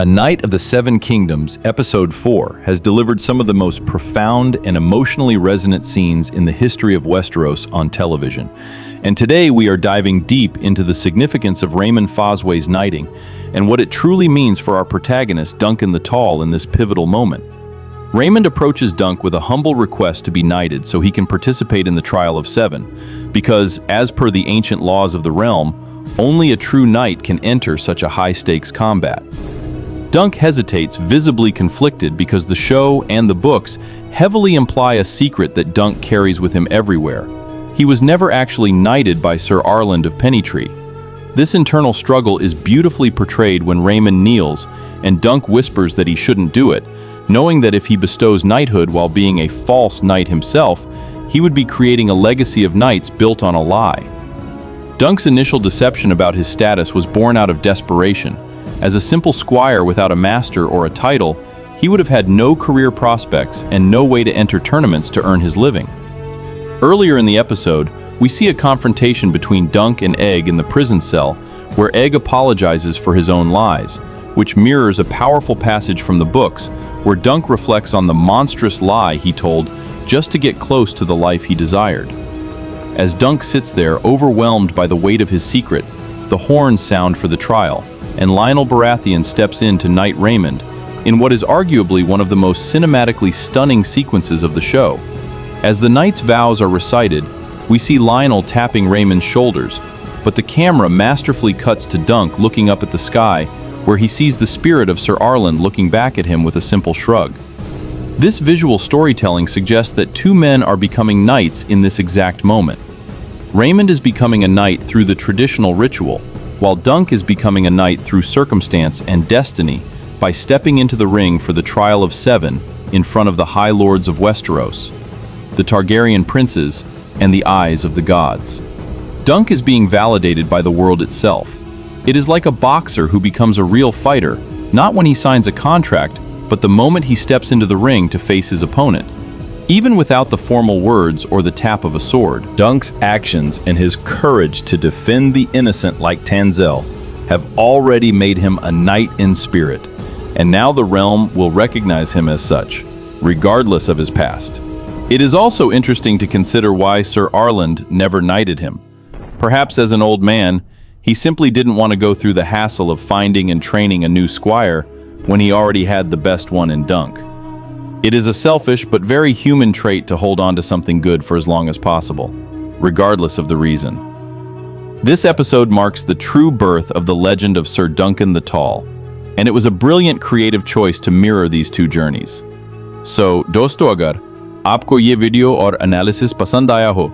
A Knight of the Seven Kingdoms, Episode 4, has delivered some of the most profound and emotionally resonant scenes in the history of Westeros on television. And today we are diving deep into the significance of Raymond Fosway's knighting and what it truly means for our protagonist, Duncan the Tall, in this pivotal moment. Raymond approaches Dunk with a humble request to be knighted so he can participate in the Trial of Seven, because, as per the ancient laws of the realm, only a true knight can enter such a high-stakes combat. Dunk hesitates, visibly conflicted, because the show and the books heavily imply a secret that Dunk carries with him everywhere. He was never actually knighted by Sir Arland of Pennytree. This internal struggle is beautifully portrayed when Raymond kneels and Dunk whispers that he shouldn't do it, knowing that if he bestows knighthood while being a false knight himself, he would be creating a legacy of knights built on a lie. Dunk's initial deception about his status was born out of desperation. As a simple squire without a master or a title, he would have had no career prospects and no way to enter tournaments to earn his living. Earlier in the episode, we see a confrontation between Dunk and Egg in the prison cell, where Egg apologizes for his own lies, which mirrors a powerful passage from the books, where Dunk reflects on the monstrous lie he told just to get close to the life he desired. As Dunk sits there, overwhelmed by the weight of his secret, the horns sound for the trial, and Lionel Baratheon steps in to knight Raymond in what is arguably one of the most cinematically stunning sequences of the show. As the knight's vows are recited, we see Lionel tapping Raymond's shoulders, but the camera masterfully cuts to Dunk looking up at the sky, where he sees the spirit of Sir Arland looking back at him with a simple shrug. This visual storytelling suggests that two men are becoming knights in this exact moment. Raymond is becoming a knight through the traditional ritual, while Dunk is becoming a knight through circumstance and destiny by stepping into the ring for the Trial of Seven in front of the High Lords of Westeros, the Targaryen princes, and the eyes of the gods. Dunk is being validated by the world itself. It is like a boxer who becomes a real fighter, not when he signs a contract, but the moment he steps into the ring to face his opponent. Even without the formal words or the tap of a sword, Dunk's actions and his courage to defend the innocent like Tanzel have already made him a knight in spirit, and now the realm will recognize him as such, regardless of his past. It is also interesting to consider why Sir Arland never knighted him. Perhaps as an old man, he simply didn't want to go through the hassle of finding and training a new squire when he already had the best one in Dunk. It is a selfish but very human trait to hold on to something good for as long as possible, regardless of the reason. This episode marks the true birth of the legend of Sir Duncan the Tall, and it was a brilliant creative choice to mirror these two journeys. So, दोस्तों अगर आपको ये video और analysis पसंद आया हो,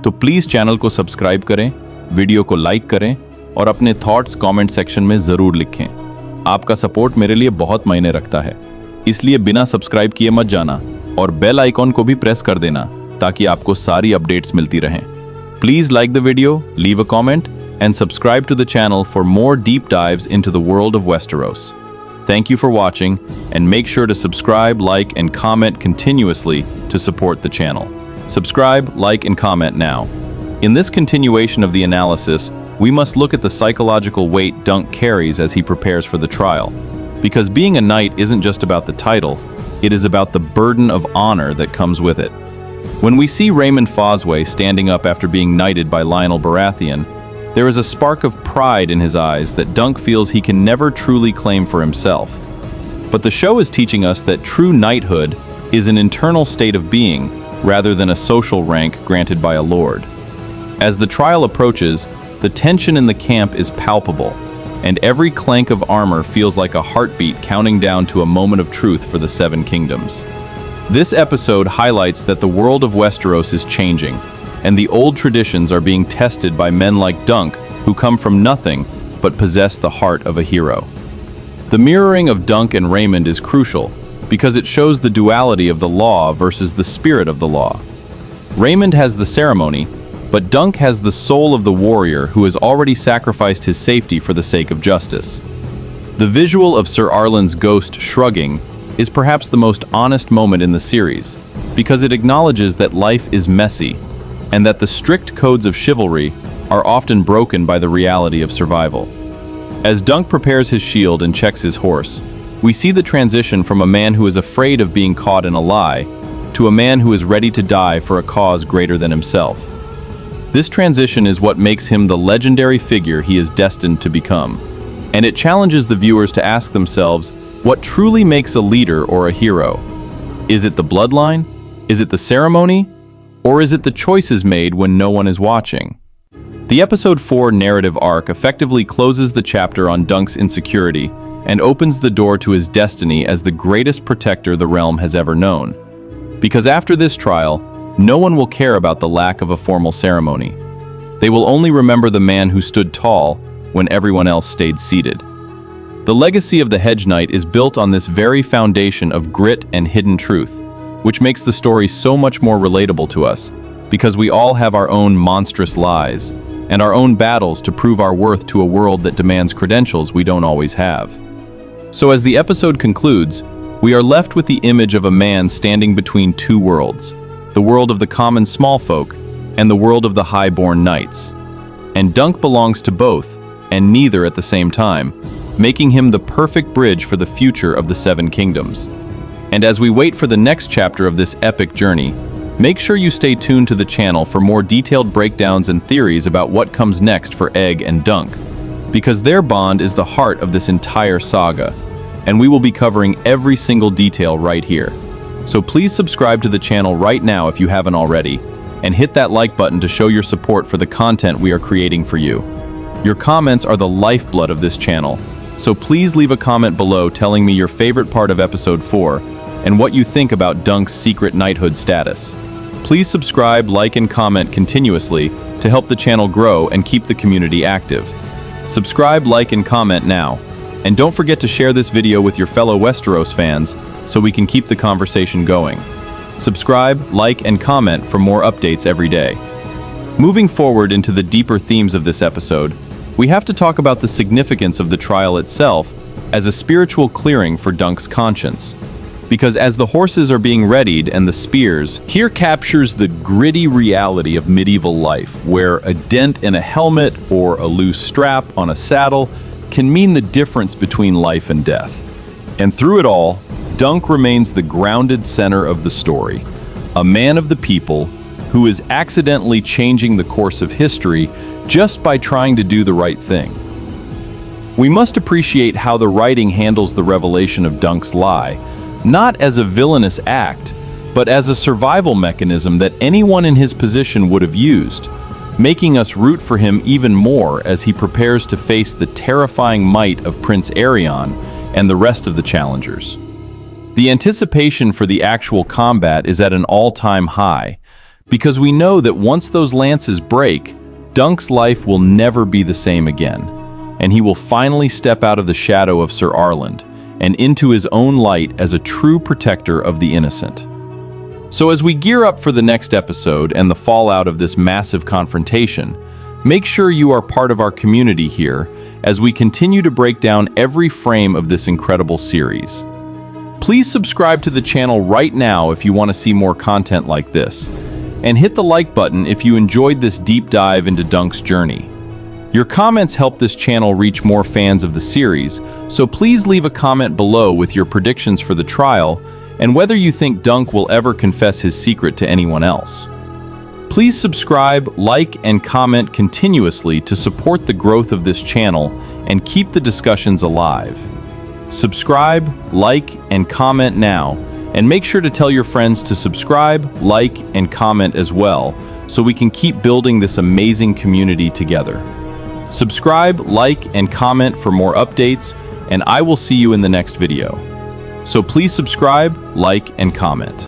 तो please channel को सब्सक्राइब करें, वीडियो को लाइक करें और अपने थॉट्स कमेंट सेक्शन में ज़रूर लिखें। आपका सपोर्ट मेरे लिए बहुत मायने रखता है, इसलिए बिना सब्सक्राइब किए मत जाना और बेल आइकॉन को भी प्रेस कर देना ताकि आपको सारी अपडेट्स मिलती रहें। Please like the video, leave a comment and subscribe to the channel for more deep dives into the world of Westeros. Thank you for watching, and make sure to subscribe, like, and comment continuously to support the channel. Subscribe, like, and comment now. In this continuation of the analysis, we must look at the psychological weight Dunk carries as he prepares for the trial. Because being a knight isn't just about the title, it is about the burden of honor that comes with it. When we see Raymond Fosway standing up after being knighted by Lionel Baratheon, there is a spark of pride in his eyes that Dunk feels he can never truly claim for himself. But the show is teaching us that true knighthood is an internal state of being rather than a social rank granted by a lord. As the trial approaches, the tension in the camp is palpable, and every clank of armor feels like a heartbeat counting down to a moment of truth for the Seven Kingdoms. This episode highlights that the world of Westeros is changing, and the old traditions are being tested by men like Dunk, who come from nothing but possess the heart of a hero. The mirroring of Dunk and Raymond is crucial, because it shows the duality of the law versus the spirit of the law. Raymond has the ceremony, but Dunk has the soul of the warrior who has already sacrificed his safety for the sake of justice. The visual of Sir Arland's ghost shrugging is perhaps the most honest moment in the series, because it acknowledges that life is messy, and that the strict codes of chivalry are often broken by the reality of survival. As Dunk prepares his shield and checks his horse, we see the transition from a man who is afraid of being caught in a lie to a man who is ready to die for a cause greater than himself. This transition is what makes him the legendary figure he is destined to become, and it challenges the viewers to ask themselves, what truly makes a leader or a hero? Is it the bloodline? Is it the ceremony? Or is it the choices made when no one is watching? The Episode 4 narrative arc effectively closes the chapter on Dunk's insecurity and opens the door to his destiny as the greatest protector the realm has ever known. Because after this trial, no one will care about the lack of a formal ceremony. They will only remember the man who stood tall when everyone else stayed seated. The legacy of the Hedge Knight is built on this very foundation of grit and hidden truth, which makes the story so much more relatable to us, because we all have our own monstrous lies and our own battles to prove our worth to a world that demands credentials we don't always have. So as the episode concludes, we are left with the image of a man standing between two worlds, the world of the common small folk and the world of the high-born knights. And Dunk belongs to both, and neither at the same time, making him the perfect bridge for the future of the Seven Kingdoms. And as we wait for the next chapter of this epic journey, make sure you stay tuned to the channel for more detailed breakdowns and theories about what comes next for Egg and Dunk, because their bond is the heart of this entire saga, and we will be covering every single detail right here. So please subscribe to the channel right now if you haven't already, and hit that like button to show your support for the content we are creating for you. Your comments are the lifeblood of this channel, so please leave a comment below telling me your favorite part of Episode 4 and what you think about Dunk's secret knighthood status. Please subscribe, like, and comment continuously to help the channel grow and keep the community active. Subscribe, like, and comment now. And don't forget to share this video with your fellow Westeros fans so we can keep the conversation going. Subscribe, like, and comment for more updates every day. Moving forward into the deeper themes of this episode, we have to talk about the significance of the trial itself as a spiritual clearing for Dunk's conscience. Because as the horses are being readied and the spears, here captures the gritty reality of medieval life, where a dent in a helmet or a loose strap on a saddle can mean the difference between life and death. And through it all, Dunk remains the grounded center of the story, a man of the people who is accidentally changing the course of history just by trying to do the right thing. We must appreciate how the writing handles the revelation of Dunk's lie, not as a villainous act, but as a survival mechanism that anyone in his position would have used, making us root for him even more as he prepares to face the terrifying might of Prince Aerion and the rest of the challengers. The anticipation for the actual combat is at an all-time high, because we know that once those lances break, Dunk's life will never be the same again, and he will finally step out of the shadow of Sir Arland and into his own light as a true protector of the innocent. So as we gear up for the next episode and the fallout of this massive confrontation, make sure you are part of our community here as we continue to break down every frame of this incredible series. Please subscribe to the channel right now if you want to see more content like this, and hit the like button if you enjoyed this deep dive into Dunk's journey. Your comments help this channel reach more fans of the series, so please leave a comment below with your predictions for the trial and whether you think Dunk will ever confess his secret to anyone else. Please subscribe, like, and comment continuously to support the growth of this channel and keep the discussions alive. Subscribe, like, and comment now, and make sure to tell your friends to subscribe, like, and comment as well, so we can keep building this amazing community together. Subscribe, like, and comment for more updates, and I will see you in the next video. So please subscribe, like, and comment.